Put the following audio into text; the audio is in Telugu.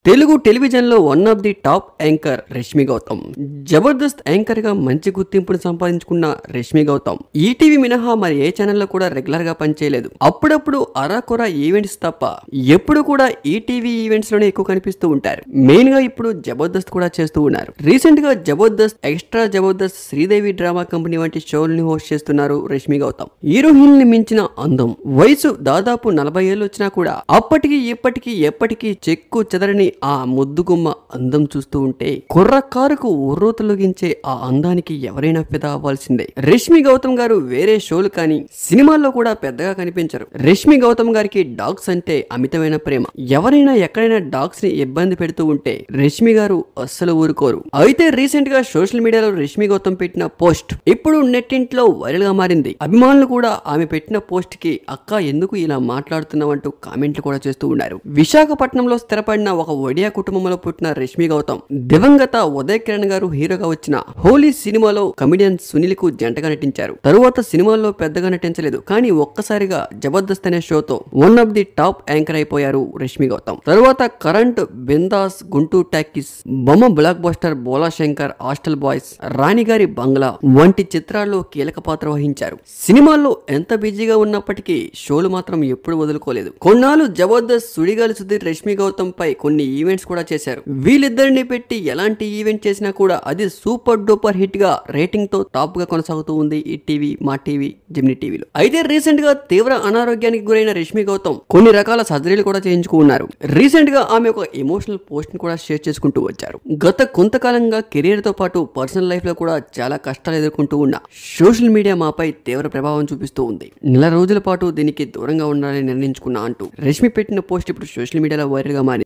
తెలుగు టెలివిజన్ లో one of the top anchor Rashmi Gautam. Jabardasth anchor గా మంచి గుర్తింపును సంపాదించుకున్న రష్మి గౌతమ్ ఈటీవీ మినహా మరి ఏ ఛానల్లో కూడా రెగ్యులర్ గా పనిచేయలేదు. అప్పుడప్పుడు అరాకొర ఈవెంట్స్ తప్ప ఎప్పుడు కూడా ఈటీవీ ఈవెంట్స్ లోనే ఎక్కువ కనిపిస్తూ ఉంటారు. మెయిన్ గా ఇప్పుడు జబర్దస్త్ కూడా చేస్తూ ఉన్నారు. రీసెంట్ గా Jabardasth, extra Jabardasth, Sridevi drama company వంటి షోల్ని హోస్ట్ చేస్తున్నారు రష్మి గౌతమ్. హీరోయిన్ మించిన అందం, వయసు దాదాపు 40 ఏళ్ళు వచ్చినా కూడా అప్పటికి ఇప్పటికీ ఎప్పటికీ చెక్కు చెదరని ఆ ముద్దుగుమ్మ అందం చూస్తూ ఉంటే కుర్రకారుకు ఉర్రూతలొగించే ఆ అందానికి ఎవరైనా ఫిదా అవ్వాల్సిందే. రష్మి గౌతమ్ గారు వేరే షోలు కానీ సినిమాల్లో కూడా పెద్దగా కనిపించరు. రష్మి గౌతమ్ గారికి డాగ్స్ అంటే అమితమైన ప్రేమ. ఎవరైనా ఎక్కడైనా డాగ్స్ ని ఇబ్బంది పెడుతూ ఉంటే రష్మి గారు అస్సలు ఊరుకోరు. అయితే రీసెంట్ గా సోషల్ మీడియాలో రష్మి గౌతమ్ పెట్టిన పోస్ట్ ఇప్పుడు నెట్టింట్లో వైరల్ గా మారింది. అభిమానులు కూడా ఆమె పెట్టిన పోస్ట్ కి అక్క ఎందుకు ఇలా మాట్లాడుతున్నావంటూ కామెంట్లు కూడా చేస్తూ ఉన్నారు. విశాఖపట్నంలో స్థిరపడిన ఒక ఒడియా కుటుంబంలో పుట్టిన రష్మి గౌతమ్ దివంగత ఉదయ్ కిరణ్ గారు హీరోగా వచ్చిన హోలీ సినిమాలో కమిడియన్ సునీల్ కు జంటగా నటించారు. తరువాత సినిమాల్లో పెద్దగా నటించలేదు, కానీ ఒక్కసారిగా జబర్దస్త్ అనే షోతో one of the top anchor అయిపోయారు రష్మి గౌతమ్. తరువాత current, Bindaas, Guntur talkies, Bomma block buster, Bhola Shankar, hostel boys, Ranigari Bangla వంటి చిత్రాల్లో కీలక పాత్ర వహించారు. సినిమాల్లో ఎంత బిజీగా ఉన్నప్పటికీ షోలు మాత్రం ఎప్పుడు వదులుకోలేదు. కొన్నాళ్ళు జబర్దస్త్ సుడిగాలి సుధీర్ రష్మి గౌతమ్ పై కొన్ని ఈవెంట్స్ కూడా చేశారు. వీళ్ళిద్దరిని పెట్టి ఎలాంటి ఈవెంట్ చేసినా కూడా అది సూపర్ డూపర్ హిట్ గా రేటింగ్ తో టాప్ గా కొనసాగుతూ ఉంది ఈ టీవీ, మా టీవీ, జెమినీ టీవీలో. అయితే రీసెంట్ గా తీవ్ర అనారోగ్యానికి గురైన రష్మి గౌతమ్ కొన్ని రకాల సర్జరీలు కూడా చేయించుకున్నారు. రీసెంట్ గా ఆమె ఒక ఎమోషనల్ పోస్ట్ ని కూడా షేర్ చేసుకుంటూ వచ్చారు. గత కొంతకాలంగా కెరీర్ తో పాటు పర్సనల్ లైఫ్ లో కూడా చాలా కష్టాలు ఎదుర్కొంటూ ఉన్న సోషల్ మీడియా మాపై తీవ్ర ప్రభావం చూపిస్తూ ఉంది. నెల రోజుల పాటు దీనికి దూరంగా ఉండాలని నిర్ణయించుకున్నా అంటూ రష్మి పెట్టిన పోస్ట్ ఇప్పుడు సోషల్ మీడియాలో వైరల్ గా మారింది.